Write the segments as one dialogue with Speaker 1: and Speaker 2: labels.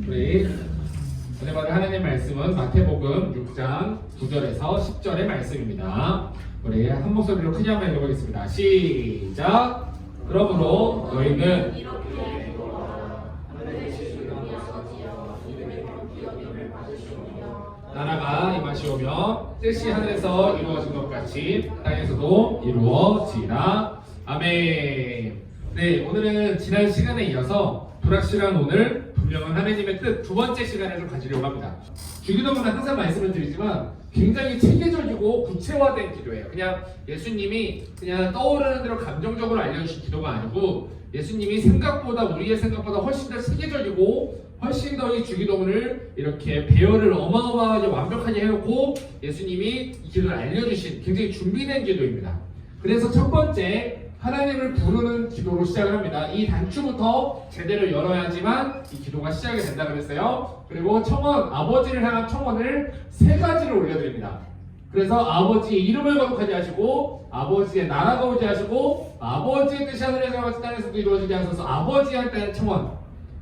Speaker 1: 우리 오늘 받은 하나님의 말씀은 마태복음 6장 9절에서 10절의 말씀입니다. 우리 한 목소리로 크게 한번 읽어보겠습니다. 시작! 그러므로 너희는 나라가 임하시오며 뜻이 하늘에서 이루어진 것 같이 땅에서도 이루어지라. 아멘. 네, 오늘은 지난 시간에 이어서 불확실한 오늘 분명한 하나님의 뜻 두 번째 시간을 좀 가지려고 합니다. 주기도문은 항상 말씀을 드리지만 굉장히 체계적이고 구체화된 기도예요. 그냥 예수님이 그냥 떠오르는 대로 감정적으로 알려주신 기도가 아니고 예수님이 우리의 생각보다 훨씬 더 체계적이고 훨씬 더 이 주기도문을 이렇게 배열을 어마어마하게 완벽하게 해놓고 예수님이 이 기도를 알려주신 굉장히 준비된 기도입니다. 그래서 첫 번째 하나님을 부르는 기도로 시작을 합니다. 이 단추부터 제대로 열어야지만 이 기도가 시작이 된다 그랬어요. 그리고 청원, 아버지를 향한 청원을 세 가지를 올려드립니다. 그래서 아버지의 이름을 거룩하게 하시고 아버지의 나라가 오게 하시고 아버지의 뜻이 하늘에서 같이 땅에서도 이루어지게 하소서. 아버지한테 청원,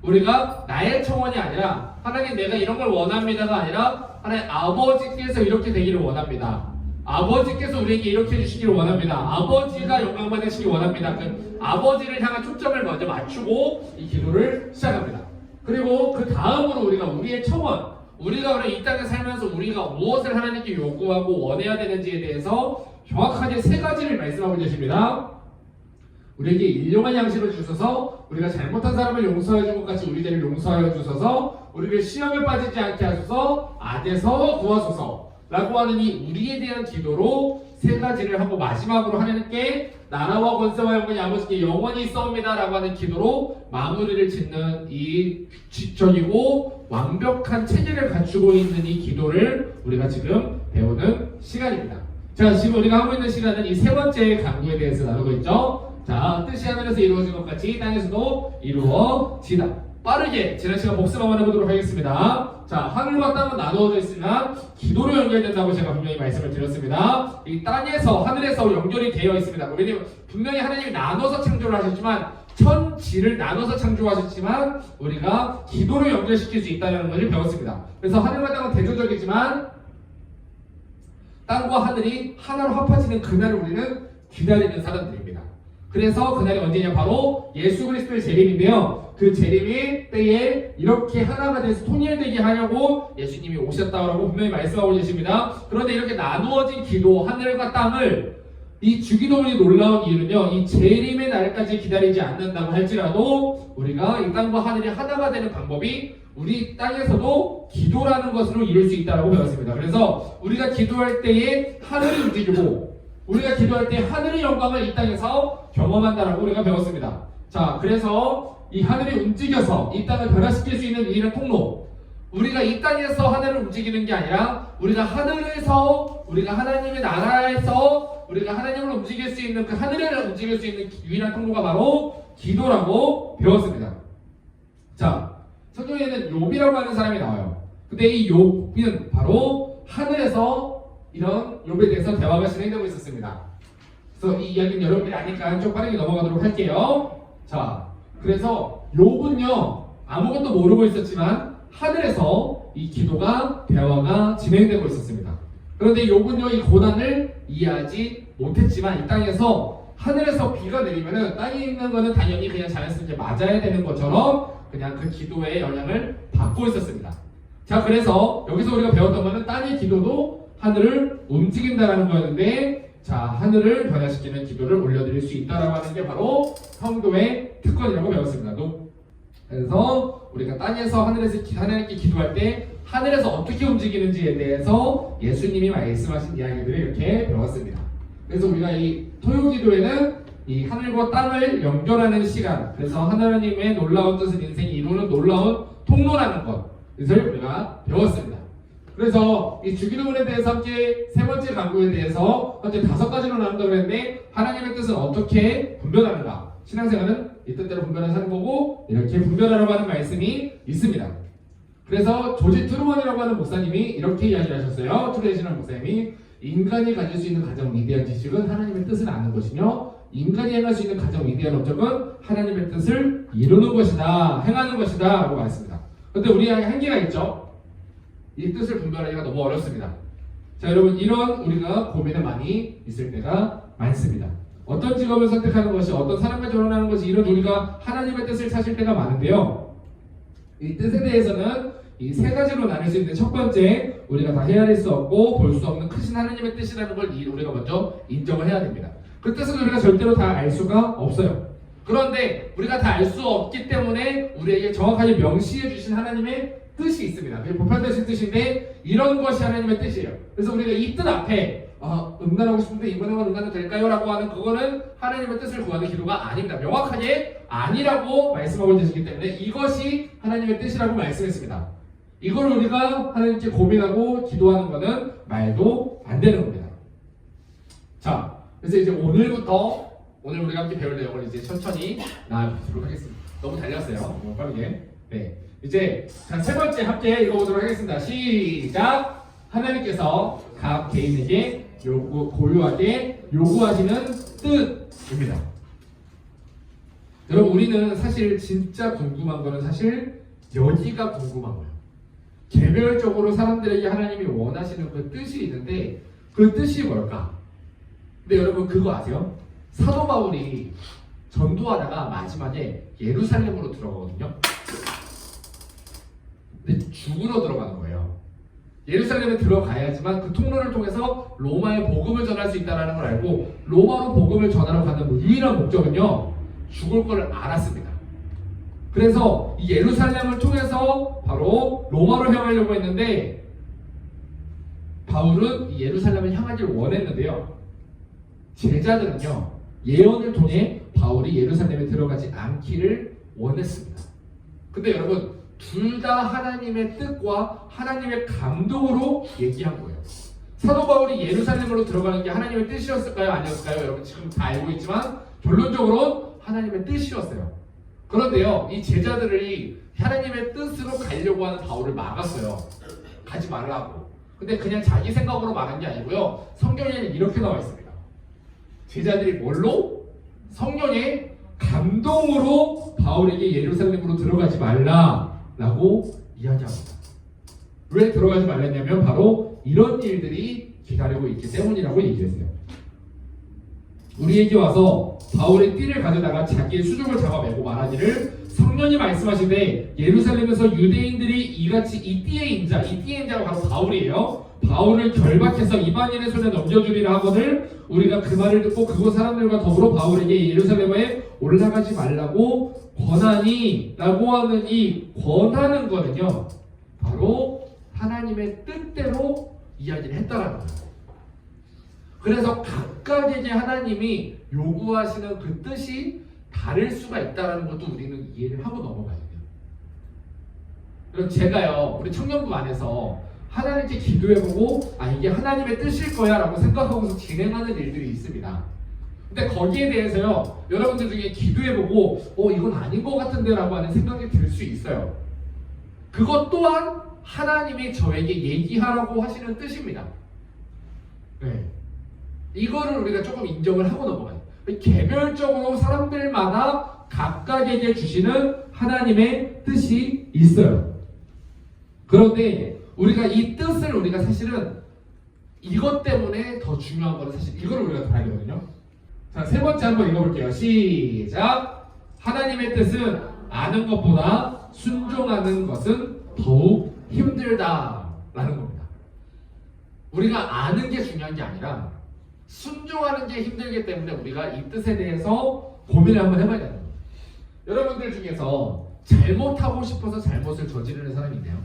Speaker 1: 우리가 나의 청원이 아니라 하나님 내가 이런 걸 원합니다가 아니라 하나님 아버지께서 이렇게 되기를 원합니다. 아버지께서 우리에게 이렇게 해주시기를 원합니다. 아버지가 영광 받으시기 원합니다. 그 아버지를 향한 초점을 먼저 맞추고 이 기도를 시작합니다. 그리고 그 다음으로 우리가 우리의 청원, 우리가 이 땅에 살면서 우리가 무엇을 하나님께 요구하고 원해야 되는지에 대해서 정확하게 세 가지를 말씀하고 계십니다. 우리에게 일용할 양식을 주셔서 우리가 잘못한 사람을 용서해 준 것 같이 우리들을 용서하여 주셔서 우리를 시험에 빠지지 않게 하소서. 악에서 구하소서 라고 하는 이 우리에 대한 기도로 세 가지를 하고 마지막으로 하나님께 나라와 권세와 영광이 아버지께 영원히 있사옵니다 라고 하는 기도로 마무리를 짓는 이 지적이고 완벽한 체계를 갖추고 있는 이 기도를 우리가 지금 배우는 시간입니다. 자, 지금 우리가 하고 있는 시간은 이 세 번째 강구에 대해서 나누고 있죠. 자, 뜻이 하늘에서 이루어진 것 같이 땅에서도 이루어지다. 빠르게 지난 시간 복습 한번 해보도록 하겠습니다. 자, 하늘과 땅은 나누어져 있으면 기도로 연결된다고 제가 분명히 말씀을 드렸습니다. 이 땅에서 하늘에서 연결이 되어 있습니다. 왜냐면 분명히 하나님이 나눠서 창조를 하셨지만 천지를 나눠서 창조하셨지만 우리가 기도로 연결시킬 수 있다는 것을 배웠습니다. 그래서 하늘과 땅은 대조적이지만 땅과 하늘이 하나로 합해지는 그날을 우리는 기다리는 사람들입니다. 그래서 그날이 언제냐, 바로 예수 그리스도의 재림인데요. 그 재림의 때에 이렇게 하나가 돼서 통일되게 하려고 예수님이 오셨다고 분명히 말씀하고 계십니다. 그런데 이렇게 나누어진 기도, 하늘과 땅을 이 주기도문이 놀라운 이유는요, 이 재림의 날까지 기다리지 않는다고 할지라도 우리가 이 땅과 하늘이 하나가 되는 방법이 우리 땅에서도 기도라는 것으로 이룰 수 있다고 배웠습니다. 그래서 우리가 기도할 때에 하늘이 움직이고 우리가 기도할 때 하늘의 영광을 이 땅에서 경험한다라고 우리가 배웠습니다. 자, 그래서 이 하늘이 움직여서 이 땅을 변화시킬 수 있는 유일한 통로, 우리가 이 땅에서 하늘을 움직이는 게 아니라 우리가 하늘에서, 우리가 하나님의 나라에서 우리가 하나님을 움직일 수 있는, 그 하늘을 움직일 수 있는 유일한 통로가 바로 기도라고 배웠습니다. 자, 성경에는 욥이라고 하는 사람이 나와요. 근데 이 욥은 바로 하늘에서 이런 욥에 대해서 대화가 진행되고 있었습니다. 그래서 이 이야기는 여러분들이 아니까 좀 빠르게 넘어가도록 할게요. 자, 그래서 욥은요 아무것도 모르고 있었지만 하늘에서 이 기도가 대화가 진행되고 있었습니다. 그런데 욥은요 이 고난을 이해하지 못했지만 이 땅에서 하늘에서 비가 내리면은 땅에 있는 거는 당연히 그냥 자연스럽게 맞아야 되는 것처럼 그냥 그 기도의 영향을 받고 있었습니다. 자, 그래서 여기서 우리가 배웠던 거는 땅의 기도도 하늘을 움직인다라는 거였는데, 자, 하늘을 변화시키는 기도를 올려드릴 수 있다라고 하는 게 바로 성도의 특권이라고 배웠습니다. 그래서 우리가 땅에서 하나님께 기도할 때 하늘에서 어떻게 움직이는지에 대해서 예수님이 말씀하신 이야기들을 이렇게 배웠습니다. 그래서 우리가 이 토요기도에는 이 하늘과 땅을 연결하는 시간, 그래서 하나님의 놀라운 뜻을 인생이 이루는 놀라운 통로라는 것을 우리가 배웠습니다. 그래서 이 주기도문에 대해서 함께 세 번째 강구에 대해서 현재 5가지로 나눈다고 했는데, 하나님의 뜻은 어떻게 분별하는가, 신앙생활은 이 뜻대로 분별하는 사는 거고 이렇게 분별하라고 하는 말씀이 있습니다. 그래서 조지 트루먼이라고 하는 목사님이 이렇게 이야기하셨어요. 트루먼이라는 목사님이 인간이 가질 수 있는 가장 위대한 지식은 하나님의 뜻을 아는 것이며 인간이 행할 수 있는 가장 위대한 업적은 하나님의 뜻을 이루는 것이다, 행하는 것이다 라고 말했습니다. 근데 우리에게 한계가 있죠. 이 뜻을 분별하기가 너무 어렵습니다. 자, 여러분, 이런 우리가 고민이 많이 있을 때가 많습니다. 어떤 직업을 선택하는 것이, 어떤 사람과 결혼하는 것이, 이런 우리가 하나님의 뜻을 찾을 때가 많은데요. 이 뜻에 대해서는 이 세 가지로 나눌 수 있는데, 첫 번째, 우리가 다 헤아릴 수 없고 볼 수 없는 크신 하나님의 뜻이라는 걸 우리가 먼저 인정을 해야 됩니다. 그 뜻은 우리가 절대로 다 알 수가 없어요. 그런데 우리가 다 알 수 없기 때문에 우리에게 정확하게 명시해 주신 하나님의 뜻이 있습니다. 그게 보편되신 뜻인데, 이런 것이 하나님의 뜻이에요. 그래서 우리가 이 뜻 앞에 응답하고 싶은데 이번에만 응답도 될까요? 라고 하는 그거는 하나님의 뜻을 구하는 기도가 아닙니다. 명확하게 아니라고 말씀하고 계시기 때문에 이것이 하나님의 뜻이라고 말씀했습니다. 이걸 우리가 하나님께 고민하고 기도하는 것은 말도 안 되는 겁니다. 자, 그래서 이제 오늘 우리가 함께 배울 내용을 이제 천천히 나아가도록 하겠습니다. 너무 달렸어요. 너무 빠르게. 네. 이제 세 번째 함께 읽어보도록 하겠습니다. 시작! 하나님께서 각 개인에게 고유하게 요구하시는 뜻입니다. 여러분, 우리는 사실 진짜 궁금한 거는 사실 여기가 궁금한 거예요. 개별적으로 사람들에게 하나님이 원하시는 그 뜻이 있는데 그 뜻이 뭘까? 근데 여러분, 그거 아세요? 사도 바울이 전도하다가 마지막에 예루살렘으로 들어가거든요. 근데 죽으러 들어가는 거예요. 예루살렘에 들어가야지만 그 통로를 통해서 로마의 복음을 전할 수 있다는 걸 알고, 로마로 복음을 전하러 가는 유일한 목적은요, 죽을 걸 알았습니다. 그래서 이 예루살렘을 통해서 바로 로마로 향하려고 했는데, 바울은 이 예루살렘을 향하기를 원했는데요, 제자들은요, 예언을 통해 바울이 예루살렘에 들어가지 않기를 원했습니다. 근데 여러분, 둘 다 하나님의 뜻과 하나님의 감동으로 얘기한 거예요. 사도 바울이 예루살렘으로 들어가는 게 하나님의 뜻이었을까요? 아니었을까요? 여러분 지금 다 알고 있지만 결론적으로 하나님의 뜻이었어요. 그런데요, 이 제자들이 하나님의 뜻으로 가려고 하는 바울을 막았어요. 가지 말라고. 근데 그냥 자기 생각으로 막은 게 아니고요, 성경에는 이렇게 나와 있습니다. 제자들이 뭘로? 성령의 감동으로 바울에게 예루살렘으로 들어가지 말라라고 이야기합니다. 왜 들어가지 말랬냐면 바로 이런 일들이 기다리고 있기 때문이라고 얘기했어요. 우리에게 와서 바울의 띠를 가져다가 자기의 수족을 잡아매고 말하기를, 성령이 말씀하시되 예루살렘에서 유대인들이 이같이 이 띠의 인자가 바로 바울이에요. 바울을 결박해서 이방인의 손에 넘겨주리라 하거늘 우리가 그 말을 듣고 그곳 사람들과 더불어 바울에게 예루살렘에 올라가지 말라고 권하니 라고 하는 이 권하는 거는요, 바로 하나님의 뜻대로 이야기를 했다라는 거예요. 그래서 각각에게 하나님이 요구하시는 그 뜻이 다를 수가 있다는 것도 우리는 이해를 하고 넘어가야 돼요. 그럼 제가요, 우리 청년부 안에서 하나님께 기도해보고 이게 하나님의 뜻일 거야 라고 생각하고서 진행하는 일들이 있습니다. 근데 거기에 대해서요, 여러분들 중에 기도해보고 이건 아닌 것 같은데 라고 하는 생각이 들 수 있어요. 그것 또한 하나님이 저에게 얘기하라고 하시는 뜻입니다. 네. 이거를 우리가 조금 인정을 하고 넘어가요. 개별적으로 사람들마다 각각에게 주시는 하나님의 뜻이 있어요. 그런데 우리가 이 뜻을 우리가 사실은 이것 때문에 더 중요한 거는 사실 이걸 우리가 봐야 되거든요. 자, 세 번째 한번 읽어볼게요. 시작! 하나님의 뜻은 아는 것보다 순종하는 것은 더욱 힘들다라는 겁니다. 우리가 아는 게 중요한 게 아니라 순종하는 게 힘들기 때문에 우리가 이 뜻에 대해서 고민을 한번 해봐야 되는 거예요. 여러분들 중에서 잘못하고 싶어서 잘못을 저지르는 사람이 있나요?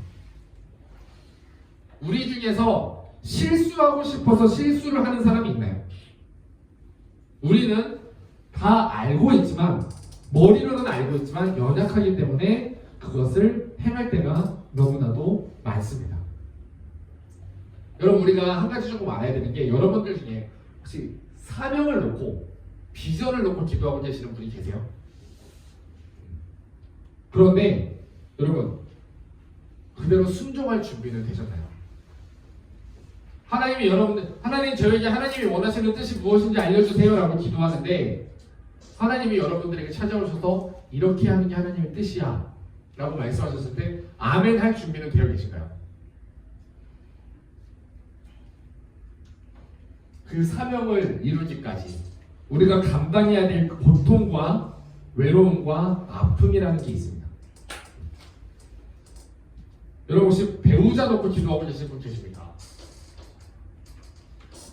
Speaker 1: 우리 중에서 실수하고 싶어서 실수를 하는 사람이 있나요? 우리는 다 알고 있지만, 머리로는 알고 있지만 연약하기 때문에 그것을 행할 때가 너무나도 많습니다. 여러분, 우리가 한 가지 조금 알아야 되는 게, 여러분들 중에 혹시 사명을 놓고 비전을 놓고 기도하고 계시는 분이 계세요? 그런데 여러분, 그대로 순종할 준비는 되셨나요? 하나님 저에게 하나님이 원하시는 뜻이 무엇인지 알려주세요 라고 기도하는데, 하나님이 여러분들에게 찾아오셔서 이렇게 하는 게 하나님의 뜻이야 라고 말씀하셨을 때 아멘 할 준비는 되어 계신가요? 그 사명을 이루기까지 우리가 감당해야 될 고통과 외로움과 아픔이라는 게 있습니다. 여러분 혹시 배우자 놓고 기도하고 계신 분 계십니까?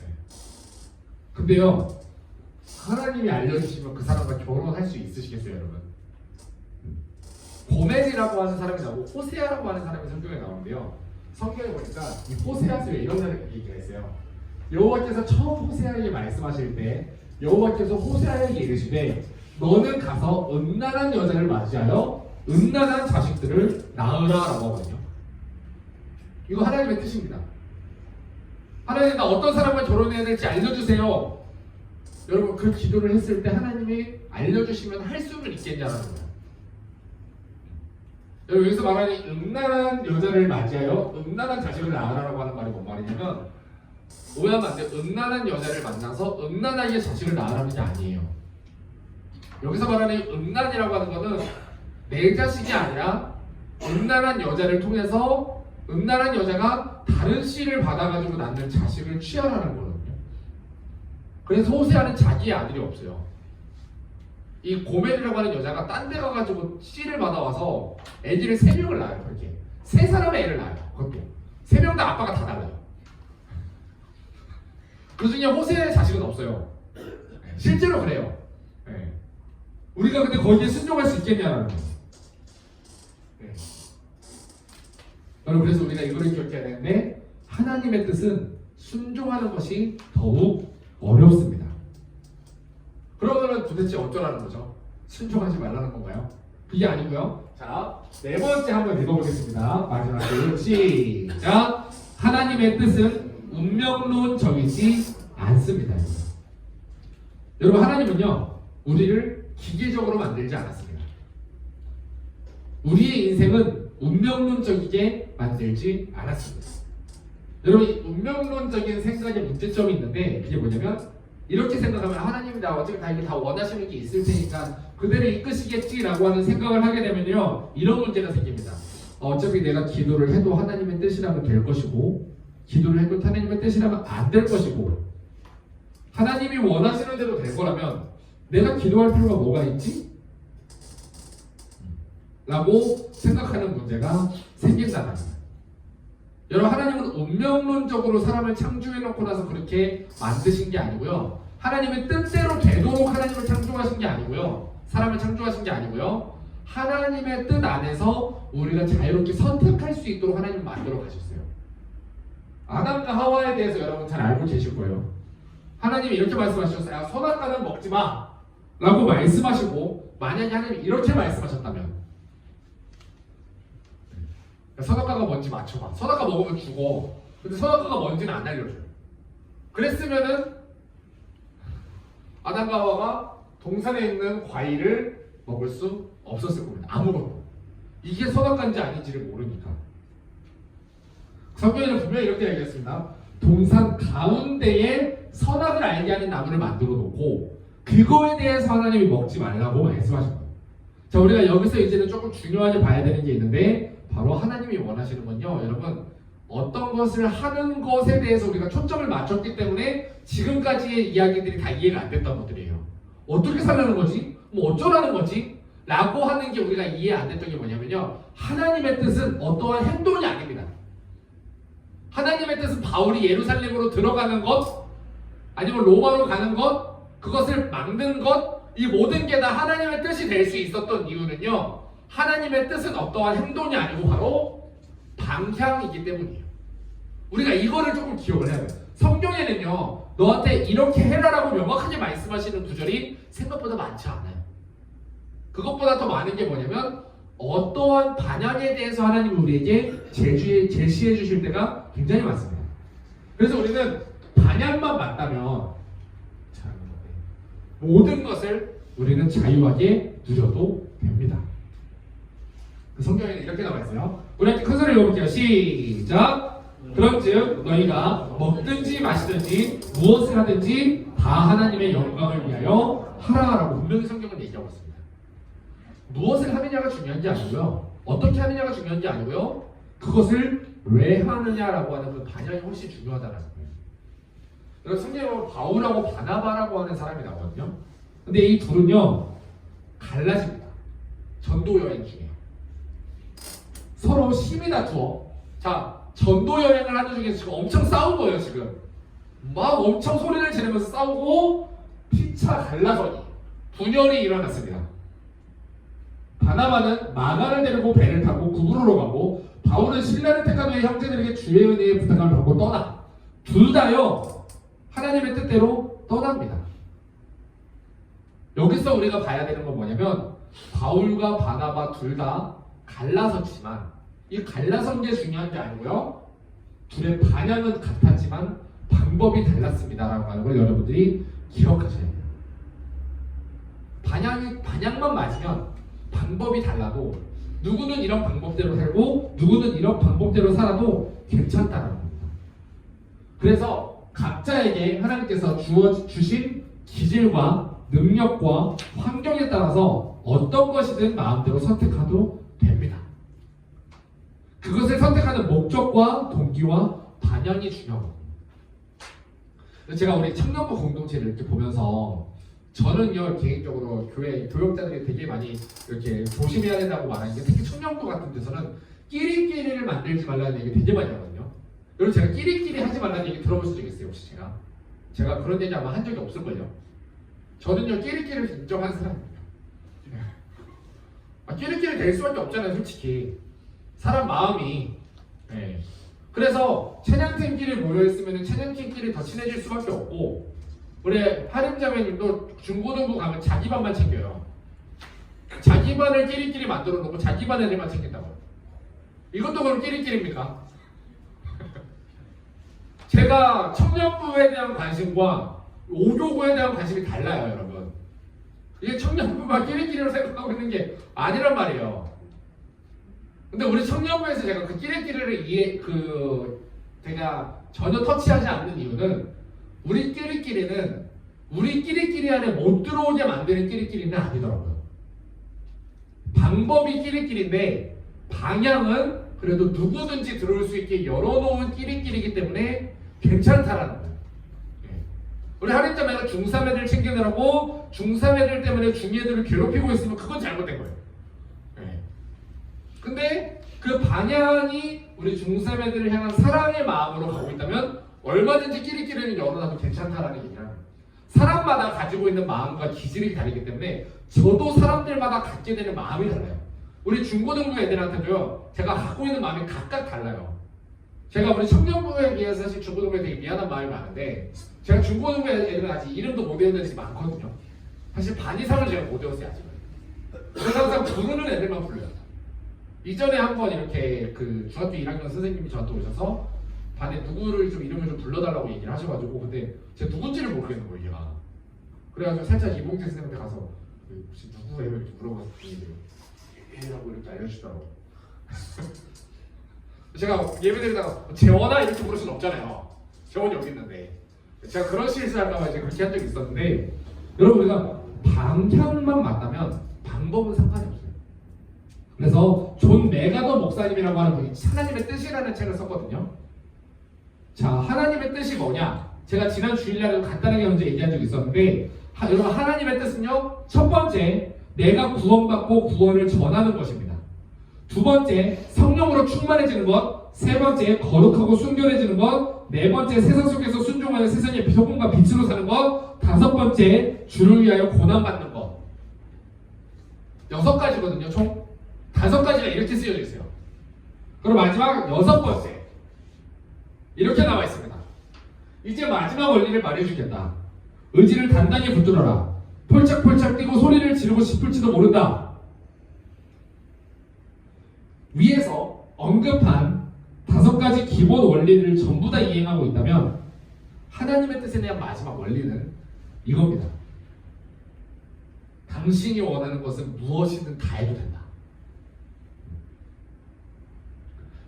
Speaker 1: 네. 근데요, 하나님이 알려주시면 그 사람과 결혼할 수 있으시겠어요, 여러분? 고멜이라고 하는 사람이 나오고 호세아라고 하는 사람이 성경에 나오는데요. 성경에 보니까 이 호세아서에 이런 얘기가 있어요. 여호와께서 처음 호세아에게 말씀하실 때 여호와께서 호세아에게 이르시되 너는 가서 음란한 여자를 맞이하여 음란한 자식들을 낳으라라고 하거든요. 이거 하나님의 뜻입니다. 하나님, 나 어떤 사람과 결혼해야 될지 알려주세요. 여러분, 그 기도를 했을 때 하나님이 알려주시면 할 수는 있겠냐라는 거예요. 여러분, 여기서 말하는 음란한 여자를 맞이하여 음란한 자식을 낳으라라고 하는 말이 뭔 말이냐면, 오해하면 안 돼요. 음란한 여자를 만나서 음란하게 자식을 낳으라는 게 아니에요. 여기서 말하는 음란이라고 하는 거는 내 자식이 아니라 음란한 여자를 통해서 음란한 여자가 다른 씨를 받아가지고 낳는 자식을 취하라는 거거든요. 그래서 호세아는 자기의 아들이 없어요. 이 고멜이라고 하는 여자가 딴 데 가가지고 씨를 받아와서 애들을 3명을 낳아요. 그렇게 3사람의 애를 낳아요. 그렇게 3명 다 아빠가 다 달라요. 그 중에 호세아의 자식은 없어요. 실제로 그래요. 네. 우리가 근데 거기에 순종할 수 있겠냐라는 거예요. 네. 여러분, 그래서 우리가 이거를 기억해야 되는데 하나님의 뜻은 순종하는 것이 더욱 어렵습니다. 그러면 도대체 어쩌라는 거죠? 순종하지 말라는 건가요? 그게 아니고요. 자, 4번째 한번 읽어보겠습니다. 마지막으로 시작. 하나님의 뜻은 운명론적이지 않습니다. 여러분, 하나님은요 우리를 기계적으로 만들지 않았습니다. 우리의 인생은 운명론적이게 만들지 않았습니다. 여러분, 운명론적인 생각에 문제점이 있는데 그게 뭐냐면 이렇게 생각하면 하나님이 나 어차피 다 이게 다 원하시는 게 있을 테니까 그대로 이끄시겠지라고 하는 생각을 하게 되면요 이런 문제가 생깁니다. 어차피 내가 기도를 해도 하나님의 뜻이라면 될 것이고 기도를 해도 하나님의 뜻이라면 안 될 것이고 하나님이 원하시는 대로 될 거라면 내가 기도할 필요가 뭐가 있지? 라고 생각하는 문제가 생긴다는 거예요. 여러분, 하나님은 운명론적으로 사람을 창조해놓고 나서 그렇게 만드신 게 아니고요. 하나님의 뜻대로 되도록 하나님을 창조하신 게 아니고요. 사람을 창조하신 게 아니고요. 하나님의 뜻 안에서 우리가 자유롭게 선택할 수 있도록 하나님 만들어 가셨어요. 아담과 하와에 대해서 여러분 잘 알고 계실 거예요. 하나님이 이렇게 말씀하셨어요. 선악과는 먹지 마 라고 말씀하시고 만약에 하나님이 이렇게 말씀하셨다면 선악과가 뭔지 맞춰봐. 선악과 먹으면 죽어. 근데 선악과가 뭔지는 안 알려줘요. 그랬으면은 아담과 하와가 동산에 있는 과일을 먹을 수 없었을 겁니다. 아무것도. 이게 선악과인지 아닌지를 모르니까. 성경에는 분명히 이렇게 얘기했습니다. 동산 가운데에 선악을 알게 하는 나무를 만들어 놓고 그거에 대해서 하나님이 먹지 말라고 말씀하신 거예요. 자, 우리가 여기서 이제는 조금 중요하게 봐야 되는 게 있는데 바로 하나님이 원하시는 건요, 여러분, 어떤 것을 하는 것에 대해서 우리가 초점을 맞췄기 때문에 지금까지의 이야기들이 다 이해가 안 됐던 것들이에요. 어떻게 살라는 거지? 뭐 어쩌라는 거지? 라고 하는 게 우리가 이해 안 됐던 게 뭐냐면요, 하나님의 뜻은 어떠한 행동이 아닙니다. 하나님의 뜻은 바울이 예루살렘으로 들어가는 것, 아니면 로마로 가는 것, 그것을 막는 것, 이 모든 게 다 하나님의 뜻이 될 수 있었던 이유는요, 하나님의 뜻은 어떠한 행동이 아니고 바로 방향이기 때문이에요. 우리가 이거를 조금 기억을 해야 돼요. 성경에는요, 너한테 이렇게 해라라고 명확하게 말씀하시는 구절이 생각보다 많지 않아요. 그것보다 더 많은 게 뭐냐면 어떠한 방향에 대해서 하나님이 우리에게 제시해 주실 때가 굉장히 많습니다. 그래서 우리는 방향만 맞다면 모든 것을 우리는 자유하게 누려도 됩니다. 성경에는 이렇게 나와 있어요. 우리 함께 큰 소리 읽어볼게요. 시작. 그런즉 너희가 먹든지 마시든지 무엇을 하든지 다 하나님의 영광을 위하여 하라라고 분명히 성경은 얘기하고 있습니다. 무엇을 하느냐가 중요한 게 아니고요, 어떻게 하느냐가 중요한 게 아니고요. 그것을 왜 하느냐라고 하는 그 반향이 훨씬 중요하다는 거예요. 그래서 성경에 바울하고 바나바라고 하는 사람이 나오거든요. 근데 이 둘은요 갈라집니다. 전도 여행 중에 서로 심히 다투어. 자, 전도 여행을 하는 중에 지금 엄청 싸운 거예요. 지금 막 엄청 소리를 지르면서 싸우고 피차 갈라서니 분열이 일어났습니다. 바나바는 마가를 데리고 배를 타고 구브로로 가고 바울은 신라를 택한 후에 형제들에게 주의 은혜의 부탁을 받고 떠나. 둘 다요 하나님의 뜻대로 떠납니다. 여기서 우리가 봐야 되는 건 뭐냐면 바울과 바나바 둘 다 갈라섰지만 이 갈라선 게 중요한 게 아니고요. 둘의 반향은 같았지만 방법이 달랐습니다라고 하는 걸 여러분들이 기억하셔야 돼요. 반향만 맞으면 방법이 달라도 누구는 이런 방법대로 살고 누구는 이런 방법대로 살아도 괜찮다는 겁니다. 그래서 각자에게 하나님께서 주신 기질과 능력과 환경에 따라서 어떤 것이든 마음대로 선택하도 됩니다. 그것을 선택하는 목적과 동기와 반향이 중요하거든요. 제가 우리 청년부 공동체를 이렇게 보면서 저는요 개인적으로 교회 교역자들이 되게 많이 이렇게 조심해야 된다고 말하는 게 특히 청년부 같은 데서는 끼리끼리를 만들지 말라는 얘기 되게 많이 하거든요. 여러분 제가 끼리끼리 하지 말라는 얘기 들어보신 적 있어요 혹시? 제가 그런 얘기 아마 한 적이 없을걸요. 저는요 끼리끼리를 인정하는 사람입니다. 끼리끼리 될 수밖에 없잖아요 솔직히. 사람 마음이. 네. 그래서 찬양팀끼리 모여있으면 찬양팀끼리 더 친해질 수밖에 없고 우리 하림자매님도 중고등부 가면 자기 반만 챙겨요. 자기 반을 끼리끼리 만들어 놓고 자기 반 애들만 챙긴다고요. 이것도 그럼 끼리끼리입니까? 제가 청년부에 대한 관심과 오교구에 대한 관심이 달라요 여러분. 이게 청년부가 끼리끼리로 생각하고 있는 게 아니란 말이에요. 근데 우리 청년부에서 제가 그 끼리끼리를 제가 전혀 터치하지 않는 이유는 우리 끼리끼리 안에 못 들어오게 만드는 끼리끼리는 아니더라고요. 방법이 끼리끼리인데 방향은 그래도 누구든지 들어올 수 있게 열어놓은 끼리끼리이기 때문에 괜찮다라는 거예요. 우리 할인자매가 중3 애들 챙기느라고 중3 애들 때문에 중2애들을 괴롭히고 있으면 그건 잘못된 거예요. 근데 그 방향이 우리 중3 애들을 향한 사랑의 마음으로 가고 있다면 얼마든지 끼리끼리는 열어놔도 괜찮다라는 얘기를 합니다. 사람마다 가지고 있는 마음과 기질이 다르기 때문에 저도 사람들마다 갖게 되는 마음이 달라요. 우리 중고등부 애들한테도요 제가 갖고 있는 마음이 각각 달라요. 제가 우리 청년부에 비해서 사실 중고등부에 되게 미안한 마음이 많은데 제가 중고등부 애들은 아직 이름도 못 외우는 애들이 많거든요. 사실 반 이상을 제가 못 외웠어요 아직은. 그래서 항상 부르는 애들만 불러요. 이전에 한번 이렇게 그 중학교 1학년 선생님이 저한테 오셔서 반에 누구를 좀 이름을 좀 불러달라고 얘기를 하셔가지고 근데 제가 누군지를 모르겠는 거예요 얘가. 그래가지고 살짝 이봉재 선생님한테 가서 혹시 누구예요? 이렇게 물어봤더니 라고 이렇게 알려주시더라고요. 제가 예배드리다가 재원아 이렇게 부를 수는 없잖아요. 재원이 여기 있는데 제가 그런 실수할까봐 이제 그렇게 한 적이 있었는데 여러분 우리가 방향만 맞다면 방법은 상관이 없어요. 그래서 존 메가더 목사님이라고 하는 분이 하나님의 뜻이라는 책을 썼거든요. 자, 하나님의 뜻이 뭐냐? 제가 지난 주일날에 간단하게 먼저 얘기한 적이 있었는데 여러분 하나님의 뜻은요 첫 번째 내가 구원받고 구원을 전하는 것입니다. 두 번째 성령으로 충만해지는 것. 세 번째 거룩하고 순결해지는 것. 네 번째 세상 속에서 순종하는 세상의 비소금과 빛으로 사는 것. 다섯 번째 주를 위하여 고난받는 것. 6가지거든요 총. 5가지가 이렇게 쓰여져 있어요. 그리고 마지막 6번째 이렇게 나와 있습니다. 이제 마지막 원리를 말해주겠다. 의지를 단단히 붙들어라. 폴짝폴짝 뛰고 소리를 지르고 싶을지도 모른다. 위에서 언급한 5가지 기본 원리를 전부 다 이행하고 있다면 하나님의 뜻에 대한 마지막 원리는 이겁니다. 당신이 원하는 것은 무엇이든 다 해도 된다.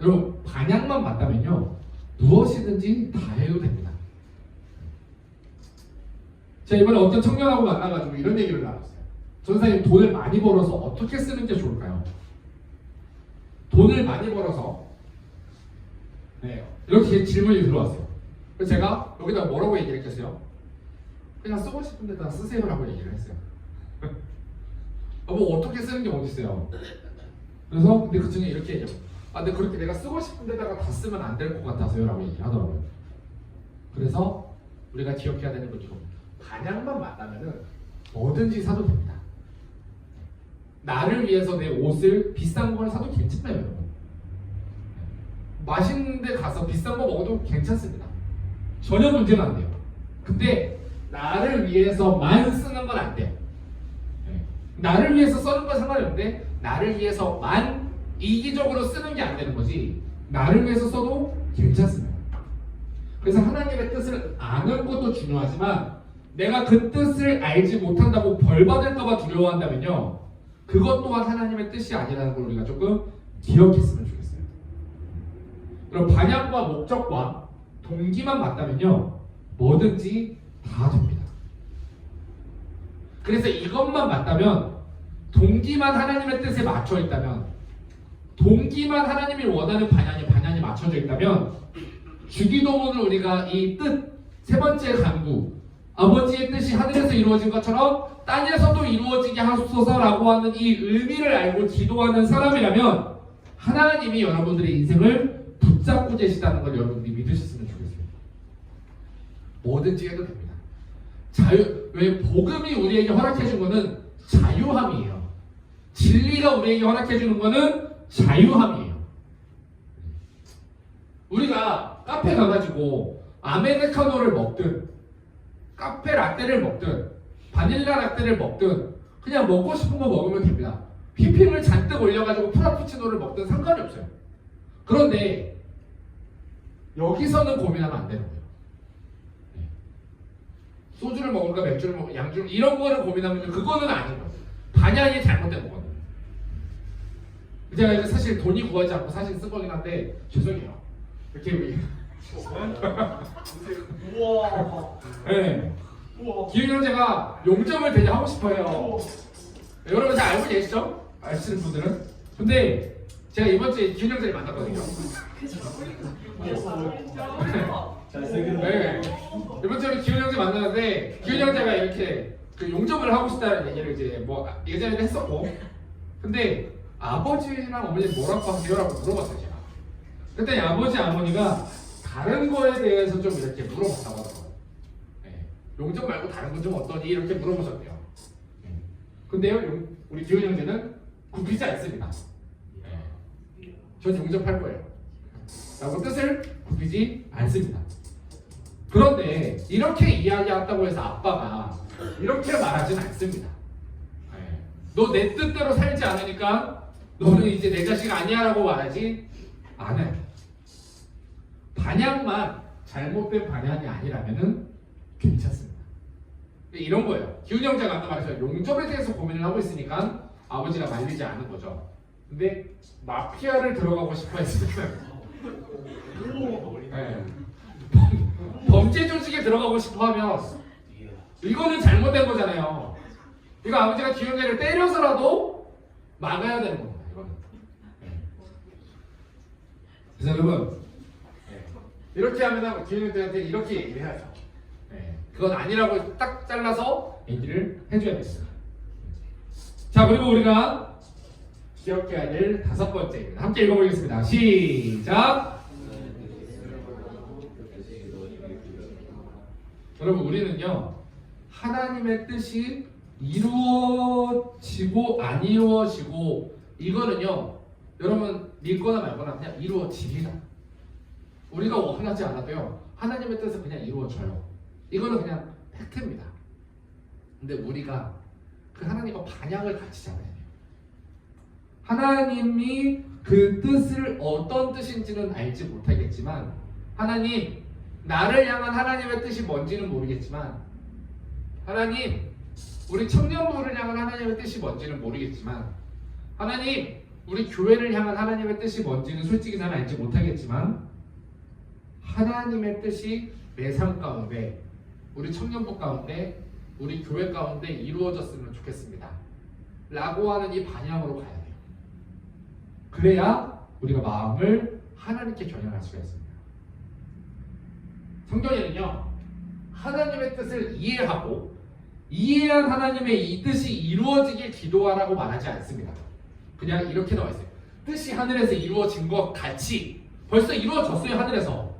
Speaker 1: 여러분 방향만 맞다면요 무엇이든지 다 해도 됩니다. 제가 이번에 어떤 청년하고 만나가지고 이런 얘기를 나눴어요. 전사님 돈을 많이 벌어서 어떻게 쓰는 게 좋을까요? 돈을 많이 벌어서 네, 이렇게 질문이 들어왔어요. 그래서 제가 여기다 뭐라고 얘기를 했겠어요? 그냥 쓰고 싶은 데다 쓰세요라고 얘기를 했어요. 뭐 어떻게 쓰는 게 어디 있어요? 그래서 근데 그 중에 이렇게 얘기해요. 근데 그렇게 내가 쓰고 싶은 데다가 다 쓰면 안 될 것 같아서요라고 얘기를 하더라고요. 그래서 우리가 기억해야 되는 건 이겁니다. 반향만 맞다면은 뭐든지 사도 됩니다. 나를 위해서 내 옷을 비싼 걸 사도 괜찮아요, 여러분. 맛있는 데 가서 비싼 거 먹어도 괜찮습니다. 전혀 문제가 안 돼요. 근데 나를 위해서만 쓰는 건 안 돼요. 나를 위해서 쓰는 건 상관이 없는데 나를 위해서만 이기적으로 쓰는 게 안 되는 거지 나를 위해서 써도 괜찮습니다. 그래서 하나님의 뜻을 아는 것도 중요하지만 내가 그 뜻을 알지 못한다고 벌 받을까 봐 두려워한다면요 그것 또한 하나님의 뜻이 아니라는 걸 우리가 조금 기억했으면 좋겠어요. 그럼 방향과 목적과 동기만 맞다면요 뭐든지 다 됩니다. 그래서 이것만 맞다면 동기만 하나님의 뜻에 맞춰 있다면 동기만 하나님이 원하는 방향이 맞춰져 있다면 주기도문을 우리가 이 뜻 세 번째 간구 아버지의 뜻이 하늘에서 이루어진 것처럼 땅에서도 이루어지게 하소서라고 하는 이 의미를 알고 기도하는 사람이라면 하나님이 여러분들의 인생을 붙잡고 계시다는 걸 여러분들이 믿으셨으면 좋겠어요. 뭐든지 해도 됩니다. 왜 복음이 우리에게 허락해 준 거는 자유함이에요. 진리가 우리에게 허락해 주는 거는 자유함이에요. 우리가 카페 가가지고 아메리카노를 먹든 카페 라떼를 먹든 바닐라 라떼를 먹든 그냥 먹고 싶은 거 먹으면 됩니다. 휘핑을 잔뜩 올려가지고 프라푸치노를 먹든 상관이 없어요. 그런데 여기서는 고민하면 안 되는 거예요. 소주를 먹을까 맥주를 먹을까 양주를 이런 거를 고민하면 그거는 아닌 거예요. 방향이 잘못된 거거든요. 제가 사실 돈이 구하지 않고 사실 쓴 거긴 한데 죄송해요. 이렇게
Speaker 2: 우와.
Speaker 1: 네.
Speaker 2: 우와.
Speaker 1: 기훈 형제가 용접을 되게 하고 싶어요. 네, 여러분 잘 알고 계시죠? 아시는 분들은. 근데 제가 이번 주에 기훈 형제를 만났거든요. 네. 이번 주에 기훈 형제 만났는데 기훈 형제가 이렇게 그 용접을 하고 싶다는 얘기를 이제 뭐 예전에도 했었고, 근데 아버지랑 어머니 뭐라고 하세요라고 물어봤어요 제가. 그때 아버지 어머니가 다른 거에 대해서 좀 이렇게 물어봤다고 하더라고요. 네. 용접 말고 다른 건 좀 어떠니 이렇게 물어보셨대요. 네. 근데요 우리 기훈 형제는 굽히지 않습니다. 네. 전 용접할 거예요. 라고 뜻을 굽히지 않습니다. 그런데 이렇게 이야기한다고 해서 아빠가 이렇게 말하지는 않습니다. 너 내 뜻대로 살지 않으니까 너는 이제 내 자식 아니야 라고 말하지 않아요. 반향만 잘못된 반향이 아니라면 괜찮습니다. 이런 거예요. 기훈 형제가 아까 말했어요. 용접에 대해서 고민을 하고 있으니까 아버지가 말리지 않은 거죠. 근데 마피아를 들어가고 싶어 했으면 네. 범죄 조직에 들어가고 싶어 하면 이거는 잘못된 거잖아요. 이거 아버지가 기훈 형제를 때려서라도 막아야 되는 겁니다. 이거는. 그래서 여러분 이렇게 하면 기훈 형제한테 이렇게 얘기를 해야죠. 그건 아니라고 딱 잘라서 얘기를 해줘야 됩니다. 자, 그리고 우리가 기억해야 될 다섯 번째입니다. 함께 읽어보겠습니다. 시작! 여러분, 우리는요 하나님의 뜻이 이루어지고 안 이루어지고 이거는요 여러분 믿거나 말거나 그냥 이루어집니다. 우리가 원하지 않아도요 하나님의 뜻은 그냥 이루어져요. 이거는 그냥 팩트입니다. 근데 우리가 그 하나님과 반향을 같이 잡아야 돼요. 하나님이 그 뜻을 어떤 뜻인지는 알지 못하겠지만 하나님, 나를 향한 하나님의 뜻이 뭔지는 모르겠지만 하나님, 우리 청년부를 향한 하나님의 뜻이 뭔지는 모르겠지만 하나님, 우리 교회를 향한 하나님의 뜻이 뭔지는 솔직히 난 알지 못하겠지만 하나님의 뜻이 내 삶 가운데, 우리 청년부 가운데, 우리 교회 가운데 이루어졌으면 좋겠습니다 라고 하는 이 방향으로 가야 돼요. 그래야 우리가 마음을 하나님께 겨냥할 수가 있습니다. 성경에는요, 하나님의 뜻을 이해하고 이해한 하나님의 이 뜻이 이루어지길 기도하라고 말하지 않습니다. 그냥 이렇게 나와 있어요. 뜻이 하늘에서 이루어진 것 같이. 벌써 이루어졌어요. 하늘에서.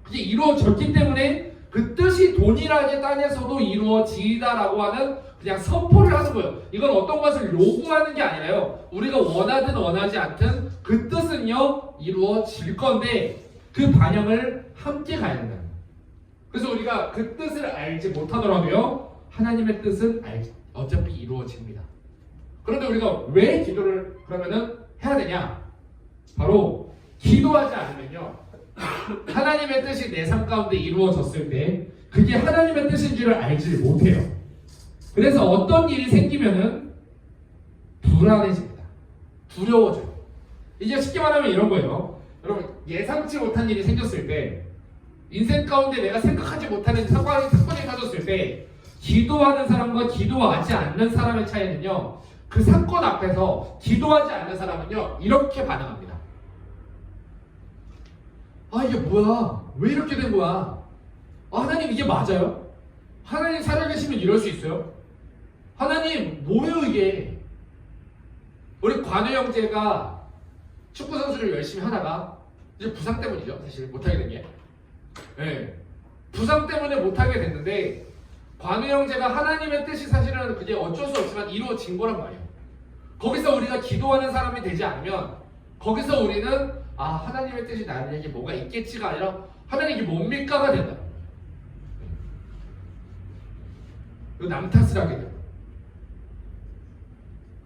Speaker 1: 그게 이루어졌기 때문에 그 뜻이 동일하게 땅에서도 이루어지다라고 하는 그냥 선포를 하는 거예요. 이건 어떤 것을 요구하는 게 아니라요, 우리가 원하든 원하지 않든 그 뜻은요 이루어질 건데 그 반영을 함께 가야 된다. 그래서 우리가 그 뜻을 알지 못하더라도요 하나님의 뜻은 어차피 이루어집니다. 그런데 우리가 왜 기도를 그러면은 해야 되냐? 바로 기도하지 않으면요 하나님의 뜻이 내 삶 가운데 이루어졌을 때 그게 하나님의 뜻인 줄을 알지 못해요. 그래서 어떤 일이 생기면은 불안해집니다. 두려워져요. 이게 쉽게 말하면 이런 거예요. 여러분, 예상치 못한 일이 생겼을 때, 인생 가운데 내가 생각하지 못하는 사건이 터졌을 때, 기도하는 사람과 기도하지 않는 사람의 차이는요, 그 사건 앞에서 기도하지 않는 사람은요 이렇게 반응합니다. 아, 이게 뭐야? 왜 이렇게 된 거야? 아, 하나님 이게 맞아요? 하나님 살아계시면 이럴 수 있어요? 하나님 뭐예요 이게? 우리 관우 형제가 축구 선수를 열심히 하다가 이제 부상 때문이죠. 사실 못하게 된 게. 네. 부상 때문에 못하게 됐는데 관우 형제가 하나님의 뜻이 사실은 그게 어쩔 수 없지만 이루어진 거란 말이에요. 거기서 우리가 기도하는 사람이 되지 않으면 거기서 우리는 아, 하나님의 뜻이 나에게 뭐가 있겠지가 아니라 하나님 이게 뭡니까가 된다. 남 탓을 하게 돼요.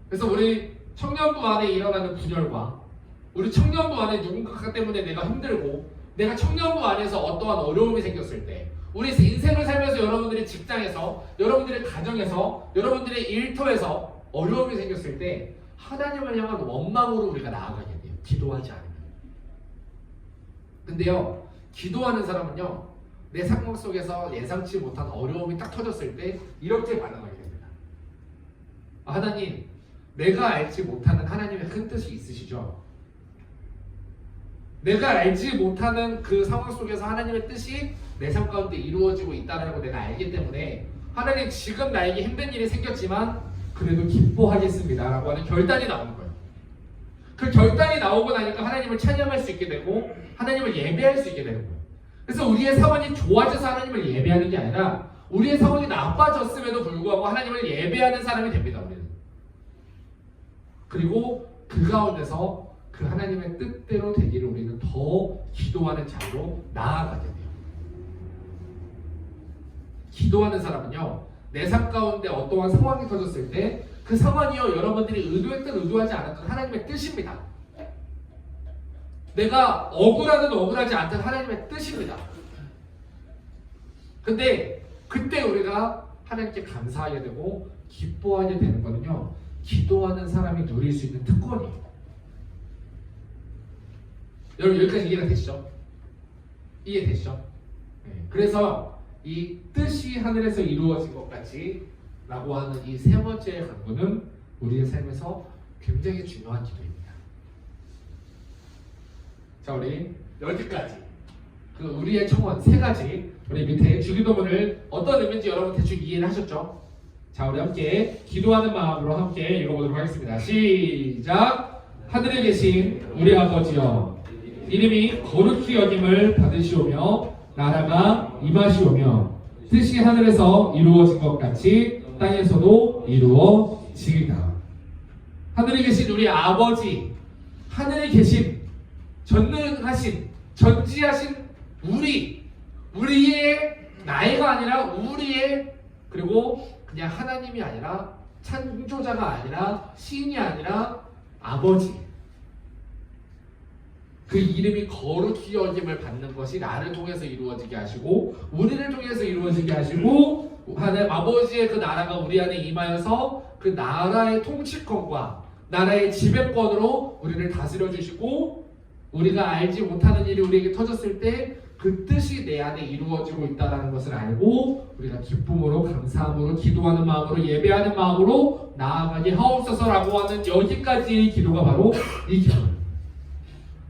Speaker 1: 그래서 우리 청년부 안에 일어나는 분열과 우리 청년부 안에 누군가 때문에 내가 힘들고 내가 청년부 안에서 어떠한 어려움이 생겼을 때 우리 인생을 살면서 여러분들의 직장에서 여러분들의 가정에서 여러분들의 일터에서 어려움이 생겼을 때 하나님을 향한 원망으로 우리가 나아가게 돼요. 기도하지 않으면. 근데요, 기도하는 사람은요 내 상황 속에서 예상치 못한 어려움이 딱 터졌을 때 이렇게 반응하게 됩니다. 아, 하나님, 내가 알지 못하는 하나님의 큰 뜻이 있으시죠? 내가 알지 못하는 그 상황 속에서 하나님의 뜻이 내 삶 가운데 이루어지고 있다는 걸 내가 알기 때문에 하나님, 지금 나에게 힘든 일이 생겼지만 그래도 기뻐하겠습니다 라고 하는 결단이 나오는 거예요. 그 결단이 나오고 나니까 하나님을 찬양할 수 있게 되고 하나님을 예배할 수 있게 되는 거예요. 그래서 우리의 상황이 좋아져서 하나님을 예배하는 게 아니라 우리의 상황이 나빠졌음에도 불구하고 하나님을 예배하는 사람이 됩니다. 우리는. 그리고 그 가운데서 그 하나님의 뜻대로 되기를 우리는 더 기도하는 자리로 나아가게 돼요. 기도하는 사람은요 내 삶 가운데 어떠한 상황이 터졌을 때 그 상황이요 여러분들이 의도했든 의도하지 않았든 하나님의 뜻입니다. 내가 억울하든 억울하지 않든 하나님의 뜻입니다. 근데 그때 우리가 하나님께 감사하게 되고 기뻐하게 되는 거는요 기도하는 사람이 누릴 수 있는 특권이에요. 여러분, 여기까지 이해가 되시죠? 이해되시죠? 네. 그래서 이 뜻이 하늘에서 이루어진 것 같이 라고 하는 이 세 번째 강구는 우리의 삶에서 굉장히 중요한 기도입니다. 자, 우리 여기까지 그 우리의 청원 세 가지 우리 밑에 주기도문을 어떤 의미인지 여러분 대충 이해를 하셨죠? 자, 우리 함께 기도하는 마음으로 함께 읽어보도록 하겠습니다. 시작! 하늘에 계신 우리 아버지여, 이름이 거룩히 여김을 받으시오며 나라가 임하시오며 뜻이 하늘에서 이루어진 것 같이 땅에서도 이루어지리다. 하늘에 계신 우리 아버지, 하늘에 계신 전능하신 전지하신 우리의 나이가 아니라 우리의, 그리고 그냥 하나님이 아니라 창조자가 아니라 신이 아니라 아버지, 그 이름이 거룩히 여김을 받는 것이 나를 통해서 이루어지게 하시고 우리를 통해서 이루어지게 하시고 하나님 아버지의 그 나라가 우리 안에 임하여서 그 나라의 통치권과 나라의 지배권으로 우리를 다스려 주시고 우리가 알지 못하는 일이 우리에게 터졌을 때 그 뜻이 내 안에 이루어지고 있다는 것을 알고 우리가 기쁨으로 감사함으로 기도하는 마음으로 예배하는 마음으로 나아가게 하옵소서라고 하는 여기까지의 기도가 바로 이 기도입니다.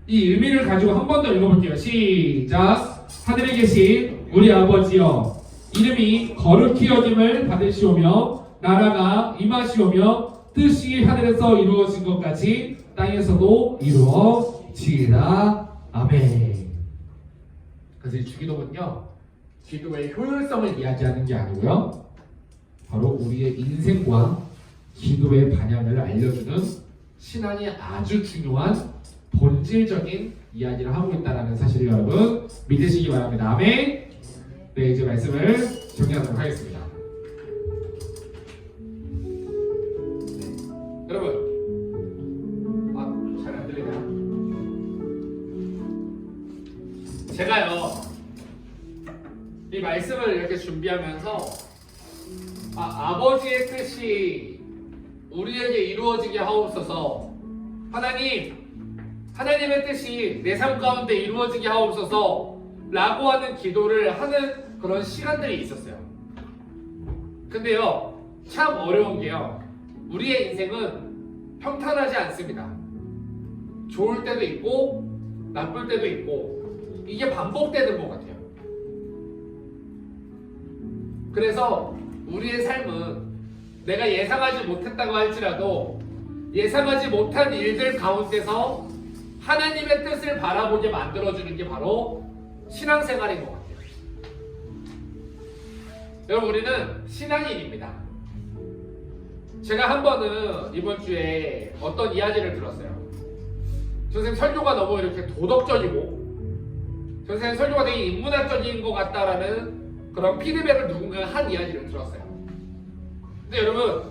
Speaker 1: 이 의미를 가지고 한 번 더 읽어볼게요. 시작. 하늘에 계신 우리 아버지여, 이름이 거룩히 여김을 받으시오며 나라가 임하시오며 뜻이 하늘에서 이루어진 것 같이 땅에서도 이루어지리라. 아멘. 그래서 이 주기도문요, 기도의 효율성을 이야기하는 게 아니고요, 바로 우리의 인생과 기도의 방향을 알려주는 신앙이 아주 중요한 본질적인 이야기를 하고 있다는 사실을 여러분 믿으시기 바랍니다. 아멘. 네, 이제 말씀을 정리하도록 하겠습니다. 네. 여러분, 잘 안 들리나요? 제가요, 이 말씀을 이렇게 준비하면서 아버지의 뜻이 우리에게 이루어지게 하옵소서, 하나님의 뜻이 내 삶 가운데 이루어지게 하옵소서 라고 하는 기도를 하는 그런 시간들이 있었어요. 근데요, 참 어려운 게요, 우리의 인생은 평탄하지 않습니다. 좋을 때도 있고 나쁠 때도 있고 이게 반복되는 것 같아요. 그래서 우리의 삶은 내가 예상하지 못했다고 할지라도 예상하지 못한 일들 가운데서 하나님의 뜻을 바라보게 만들어주는 게 바로 신앙생활인 것 같아요. 여러분, 우리는 신앙인입니다. 제가 한 번은 이번 주에 어떤 이야기를 들었어요. 선생님 설교가 너무 이렇게 도덕적이고 선생님 설교가 되게 인문학적인 것 같다라는 그런 피드백을 누군가 한 이야기를 들었어요. 근데 여러분,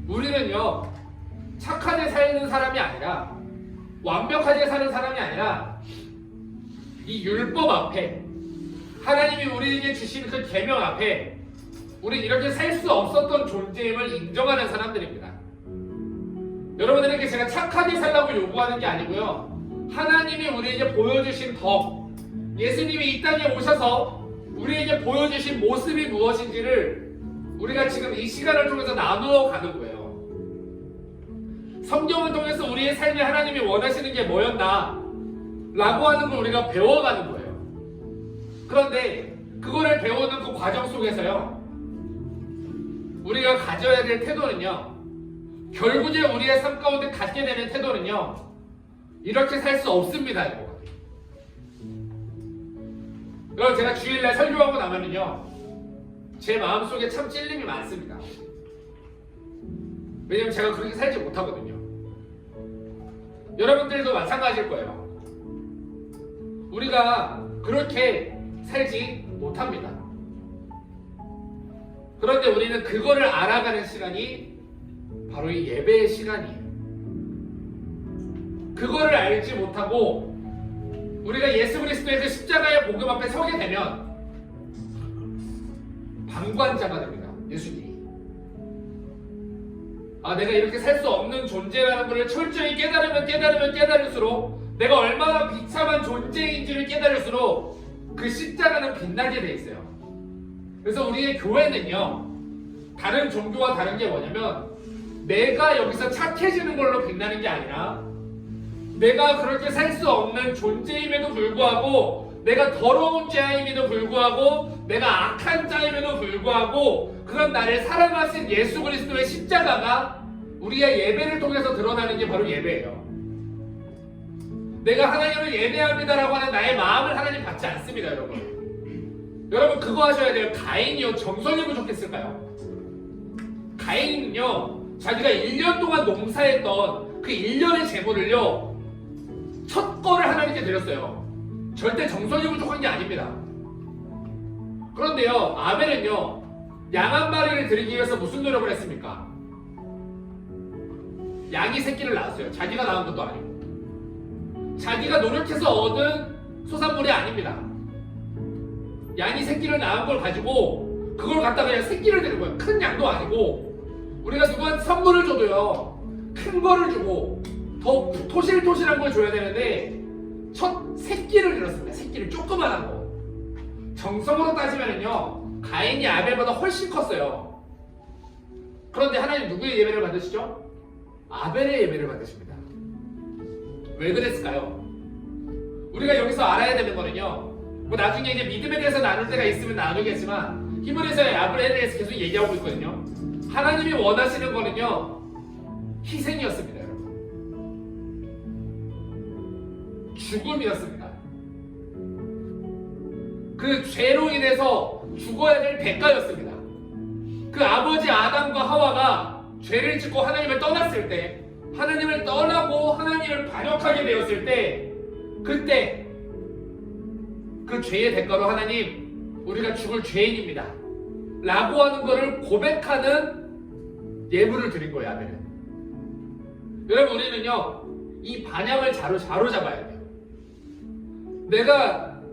Speaker 1: 우리는요, 착하게 사는 사람이 아니라 완벽하게 사는 사람이 아니라 이 율법 앞에, 하나님이 우리에게 주신 그 계명 앞에 우리 이렇게 살 수 없었던 존재임을 인정하는 사람들입니다. 여러분들에게 제가 착하게 살라고 요구하는 게 아니고요, 하나님이 우리에게 보여주신 덕, 예수님이 이 땅에 오셔서 우리에게 보여주신 모습이 무엇인지를 우리가 지금 이 시간을 통해서 나누어 가는 거예요. 성경을 통해서 우리의 삶에 하나님이 원하시는 게 뭐였나 라고 하는 걸 우리가 배워가는 거예요. 그런데 그거를 배우는 그 과정 속에서요, 우리가 가져야 될 태도는요, 결국에 우리의 삶 가운데 갖게 되는 태도는요, 이렇게 살 수 없습니다. 이거. 여러분, 제가 주일날 설교하고 나면은요, 제 마음속에 참 찔림이 많습니다. 왜냐면 제가 그렇게 살지 못하거든요. 여러분들도 마찬가지일 거예요. 우리가 그렇게 살지 못합니다. 그런데 우리는 그거를 알아가는 시간이 바로 이 예배의 시간이에요. 그거를 알지 못하고 우리가 예수 그리스도의 그 십자가의 복음 앞에 서게 되면 방관자가 됩니다. 예수님이. 내가 이렇게 살 수 없는 존재라는 것을 철저히 깨달을수록 내가 얼마나 비참한 존재인지를 깨달을수록 그 십자가는 빛나게 돼 있어요. 그래서 우리의 교회는요, 다른 종교와 다른 게 뭐냐면 내가 여기서 착해지는 걸로 빛나는 게 아니라 내가 그렇게 살 수 없는 존재임에도 불구하고, 내가 더러운 자임에도 불구하고, 내가 악한 자임에도 불구하고 그런 나를 사랑하신 예수 그리스도의 십자가가 우리의 예배를 통해서 드러나는 게 바로 예배예요. 내가 하나님을 예배합니다라고 하는 나의 마음을 하나님 받지 않습니다. 여러분 그거 하셔야 돼요. 가인이요, 정성이 부족했을까요? 가인은요, 자기가 1년 동안 농사했던 그 1년의 재물을요, 첫 거를 하나님께 드렸어요. 절대 정성이 부족한 게 아닙니다. 그런데요, 아벨은요, 양 한 마리를 드리기 위해서 무슨 노력을 했습니까? 양이 새끼를 낳았어요. 자기가 낳은 것도 아니고. 자기가 노력해서 얻은 소산물이 아닙니다. 양이 새끼를 낳은 걸 가지고 그걸 갖다가 그냥 새끼를 드린 거예요. 큰 양도 아니고. 우리가 누구한테 선물을 줘도요, 큰 거를 주고 더 토실토실한 걸 줘야 되는데 첫 새끼를 드렸습니다. 새끼를 조그만한 거. 정성으로 따지면은요, 가인이 아벨보다 훨씬 컸어요. 그런데 하나님 누구의 예배를 받으시죠? 아벨의 예배를 받으십니다. 왜 그랬을까요? 우리가 여기서 알아야 되는 거는요, 뭐 나중에 이제 믿음에 대해서 나눌 때가 있으면 나누겠지만 히브리서의 아브라함에 대해서 계속 얘기하고 있거든요. 하나님이 원하시는 거는요, 희생이었습니다, 여러분. 죽음이었습니다. 그 죄로 인해서 죽어야 될 대가였습니다. 그 아버지 아담과 하와가 죄를 짓고 하나님을 떠났을 때, 하나님을 떠나고 하나님을 반역하게 되었을 때, 그때 그 죄의 대가로 하나님, 우리가 죽을 죄인입니다 라고 하는 것을 고백하는 예물을 드린 거예요, 아벨은. 여러분, 우리는요, 이 반향을 자로잡아야 돼요.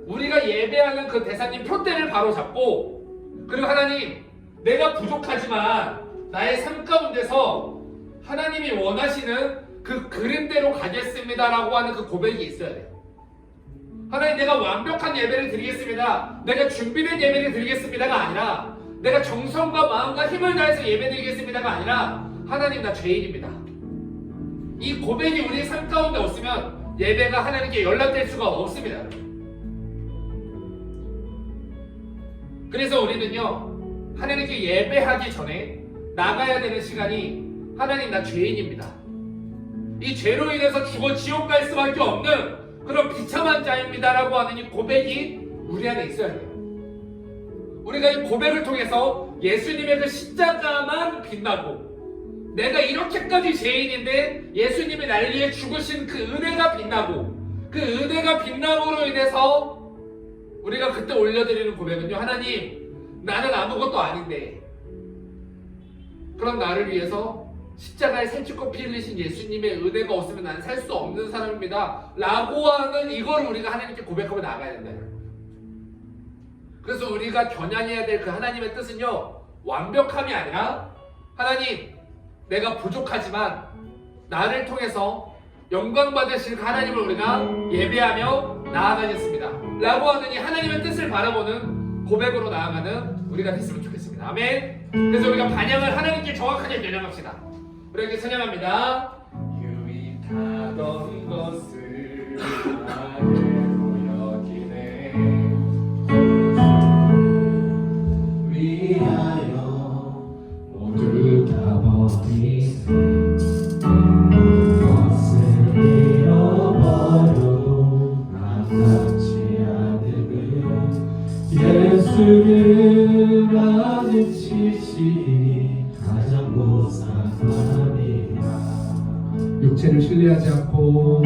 Speaker 1: 우리가 예배하는 그 대사님 표대를 바로잡고, 그리고 하나님, 내가 부족하지만 나의 삶 가운데서 하나님이 원하시는 그 그림대로 가겠습니다라고 하는 그 고백이 있어야 돼요. 하나님, 내가 완벽한 예배를 드리겠습니다, 내가 준비된 예배를 드리겠습니다가 아니라, 내가 정성과 마음과 힘을 다해서 예배 드리겠습니다가 아니라, 하나님, 나 죄인입니다. 이 고백이 우리의 삶 가운데 없으면 예배가 하나님께 연락될 수가 없습니다. 그래서 우리는요, 하나님께 예배하기 전에 나가야 되는 시간이, 하나님, 나 죄인입니다, 이 죄로 인해서 죽어 지옥 갈 수밖에 없는 그런 비참한 자입니다 라고 하는 이 고백이 우리 안에 있어야 돼요. 우리가 이 고백을 통해서 예수님의 그 십자가만 빛나고, 내가 이렇게까지 죄인인데 예수님이 날 위해 죽으신 그 은혜가 빛나고, 그 은혜가 빛남으로 인해서 우리가 그때 올려드리는 고백은요, 하나님, 나는 아무것도 아닌데 그런 나를 위해서 십자가에 살찌고 피 흘리신 예수님의 은혜가 없으면 나는 살 수 없는 사람입니다 라고 하는 이걸 우리가 하나님께 고백하고 나가야 된다. 그래서 우리가 겨냥해야 될 그 하나님의 뜻은요, 완벽함이 아니라, 하나님, 내가 부족하지만 나를 통해서 영광 받으실 그 하나님을 우리가 예배하며 나아가겠습니다 라고 하는 이 하나님의 뜻을 바라보는 고백으로 나아가는 우리가 됐으면 좋겠습니다. 아멘. 그래서 우리가 반향을 하나님께 정확하게 겨냥합시다. 우리에게 찬양합니다. 유익하던 것을 나로 여기네,
Speaker 2: 위하여 모두 다 버리세. 것을 잃어버려도 아깝지 않음은 예수를 아직 치시니 가장 고상함이라. 육체를 신뢰하지 않고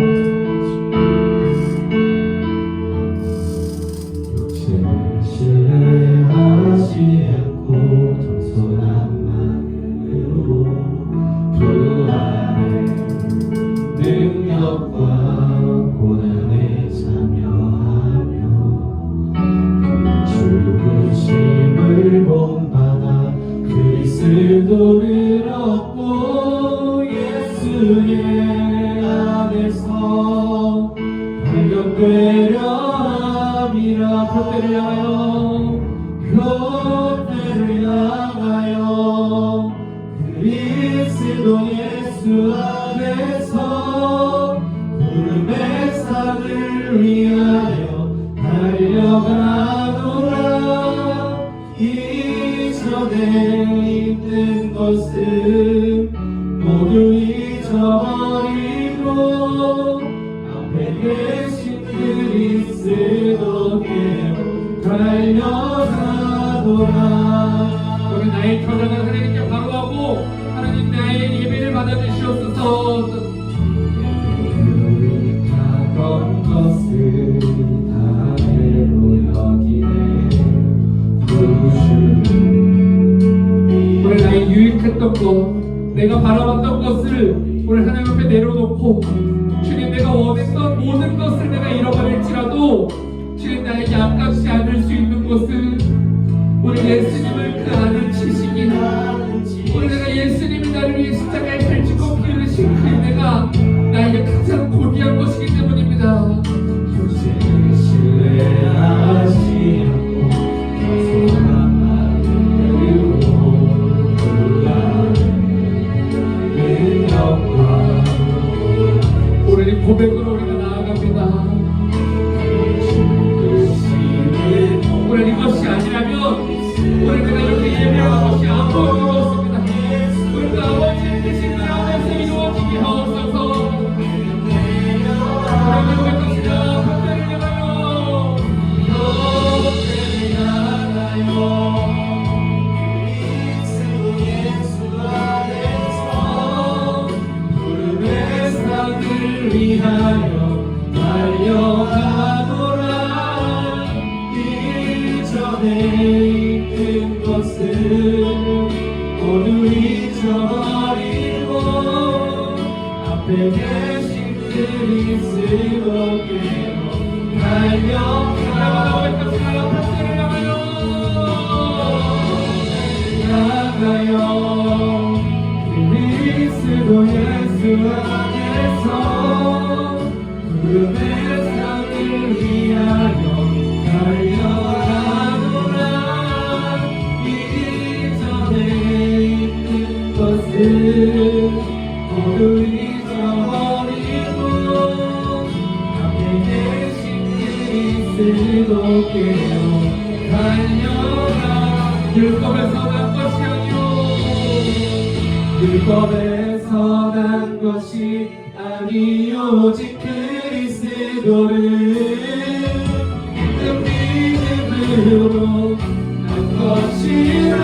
Speaker 2: 육체를 신뢰하지 않고 겸손한 마음으로 주 안에 능력과 고난에 참여하며 죽으심을 본받아 그리스도를 얻고 예수의 안에서 발견되려 함이라. 표대를 향하여, 표대를 향하여 그리스도 예수 안에서 구름의 산을 위하여 달려가노라. 이전에 있는 것은 모두 잊어버리고 앞에 계신 그리스도께 달려가노라.
Speaker 1: 우리 나의 결혼을 하나님께 바로하고, 하나님, 나의 예배를 받아주시옵소서.
Speaker 2: 유익하던 것을 다대로 여기네.
Speaker 1: 오늘 나의 유익했던 것, 내가 바라봤던 것을 오늘 하나님 앞에 내려놓고, 주님, 내가 원했던 모든 것을 내가 잃어버릴지라도 주님, 나에게 아깝지 않을 수 있는 것은 우리 예수님을 그 안을 치시기나, 오늘 내가 예수님이 나를 위해 십자가에 펼치고 피 흘리신 그 은혜가 나에게 가장 고귀한 것이기 때문입니다.
Speaker 2: 육체를 신뢰하지 않고 겸손한 마음으로 그 안에 능력과 나가요 그리스도 예수 안에서 구름의 산을 위하여 달려가노라. 이전에 있는 것을 모두 잊어버리고 앞에 계신 그리스도께로 달려가. 율법에서 난 것이 아니요 율법에서 난 것이 아니 오직 그리스도를 믿음으로 난 것이라.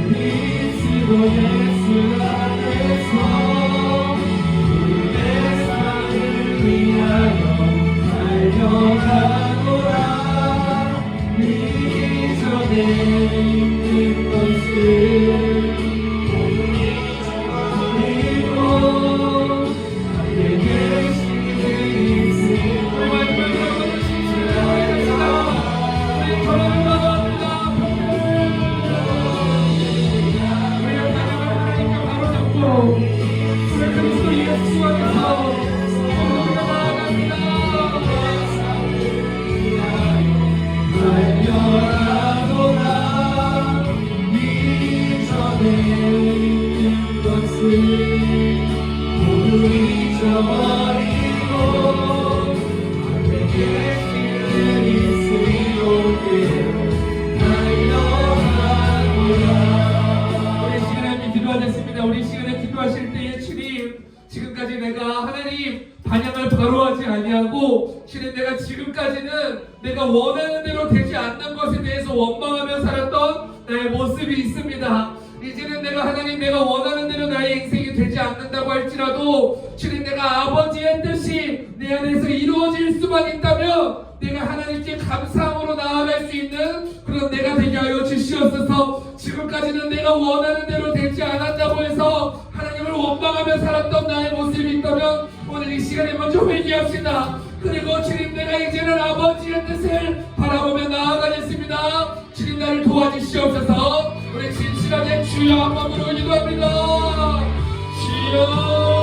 Speaker 2: 그리스도 예수 안에서 달려가노라. 이전에 있는 것을 버리고 앞에 계신 그리스도를 그리스도 예수 안에서 달려가노라. 이전에 있는 것을 모두 잊어버리고 앞에 계신 그리스도께로 달려가노라.
Speaker 1: 우리 시간에 기도하겠습니다. 우리 시간에 기도하실 때에 주님, 지금까지 내가 하나님 반향을 바로 하지 아니하고 주님 내가 지금까지는 내가 원하는 대로 되지 않는 것에 대해서 원망하며 살았던 나의 모습이 있습니다. 이제는 내가 하나님 내가 원하는 대로 나의 인생이 되지 않는다고 할지라도 주님 내가 아버지의 뜻이 내 안에서 이루어질 수만 있다면 내가 하나님께 감사함으로 나아갈 수 있는 그런 내가 되게 하여 주시옵소서. 지금까지는 내가 원하는 대로 되지 않았다고 해서 하나님을 원망하며 살았던 나의 모습이 있다면 오늘 이 시간에 먼저 회개합시다. 그리고 주님 내가 이제는 아버지의 뜻을 바라보며 나아가겠습니다. 주님 나를 도와주시옵소서. 우리 진실하게 주여 한 마음으로 기도합니다. 주여